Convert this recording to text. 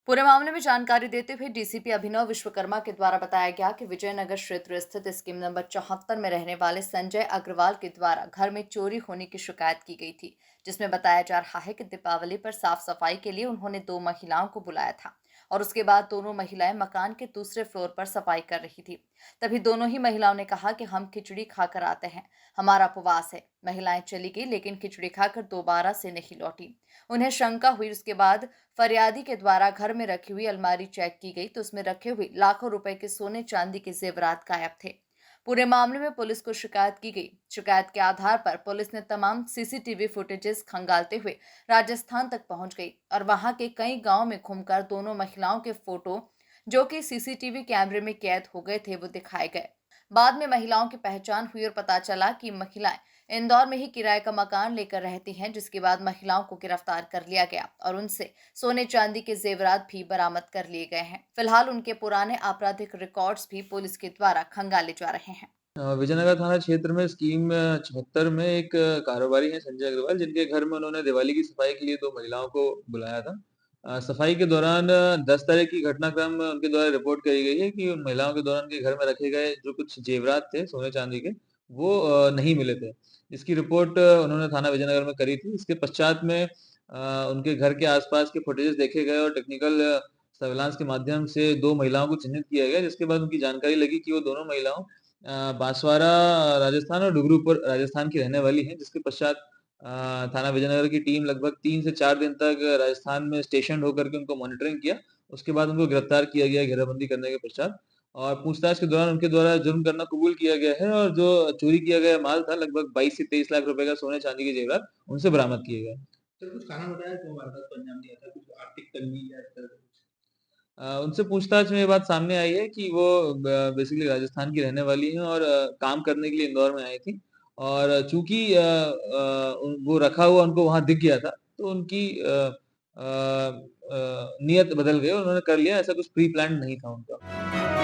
पूरे मामले में जानकारी देते हुए डीसीपी अभिनव विश्वकर्मा के द्वारा बताया गया कि विजयनगर क्षेत्र स्थित स्कीम नंबर 74 में रहने वाले संजय अग्रवाल के द्वारा घर में चोरी होने की शिकायत की गई थी, जिसमें बताया जा रहा है कि दीपावली पर साफ सफाई के लिए उन्होंने दो महिलाओं को बुलाया था और उसके बाद दोनों महिलाएं मकान के दूसरे फ्लोर पर सफाई कर रही थी। तभी दोनों ही महिलाओं ने कहा कि हम खिचड़ी खाकर आते हैं, हमारा उपवास है। महिलाएं चली गई लेकिन खिचड़ी खाकर दोबारा से नहीं लौटी। उन्हें शंका हुई। उसके बाद फरियादी के द्वारा घर में रखी हुई अलमारी चेक की गई तो उसमें रखे हुए लाखों रुपए के सोने चांदी के जेवरात गायब थे। पूरे मामले में पुलिस को शिकायत की गई। शिकायत के आधार पर पुलिस ने तमाम सीसीटीवी फुटेजेस खंगालते हुए राजस्थान तक पहुंच गई और वहां के कई गांव में घूमकर दोनों महिलाओं के फोटो, जो कि सीसीटीवी कैमरे में कैद हो गए थे, वो दिखाए गए। बाद में महिलाओं की पहचान हुई और पता चला कि महिलाएं इंदौर में ही किराए का मकान लेकर रहती हैं, जिसके बाद महिलाओं को गिरफ्तार कर लिया गया और उनसे सोने चांदी के जेवरात भी बरामद कर लिए गए हैं। फिलहाल उनके पुराने आपराधिक रिकॉर्ड्स भी पुलिस के द्वारा खंगाले जा रहे हैं। विजयनगर थाना क्षेत्र में स्कीम 74 में एक कारोबारी हैं संजय अग्रवाल, जिनके घर में उन्होंने दिवाली की सफाई के लिए 2 महिलाओं को बुलाया था। सफाई के दौरान 10 तारीख की घटनाक्रम उनके द्वारा रिपोर्ट करी गई है कि उन महिलाओं के द्वारा उनके घर में रखे गए जो कुछ जेवरात थे सोने-चांदी के, वो नहीं मिले थे। इसकी रिपोर्ट उन्होंने थाना विजयनगर में करी थी। इसके पश्चात में उनके घर के आस-पास के फुटेजेस देखे गए और टेक्निकल सर्विलांस के माध्यम से 2 महिलाओं को चिन्हित किया गया, जिसके बाद उनकी जानकारी लगी कि वो दोनों महिलाओं बांसवाड़ा राजस्थान और डूंगरपुर राजस्थान की रहने वाली हैं, जिसके पश्चात थाना विजयनगर की टीम लगभग 3 से 4 दिन तक राजस्थान में स्टेशन्ड होकर के उनको मॉनिटरिंग किया। उसके बाद उनको गिरफ्तार किया गया घेराबंदी करने के पश्चात और पूछताछ के दौरान उनके द्वारा जुर्म करना कबूल किया गया है और जो चोरी किया गया माल था लगभग 22 से 23 लाख रुपए का सोने-चांदी के जेवरात उनसे बरामद किए गए। सर कुछ कारण बताया क्यों वारदात को अंजाम दिया था? कुछ आर्थिक तंगी या इस तरह से कुछ? उनसे पूछताछ में ये बात सामने आई है कि वो बेसिकली राजस्थान की रहने वाली हैं और काम करने के लिए इंदौर में आई थी और चूँकि वो रखा हुआ उनको वहाँ दिख गया था, तो उनकी नियत बदल गई और उन्होंने कर लिया, ऐसा कुछ प्री प्लान्ड नहीं था उनका।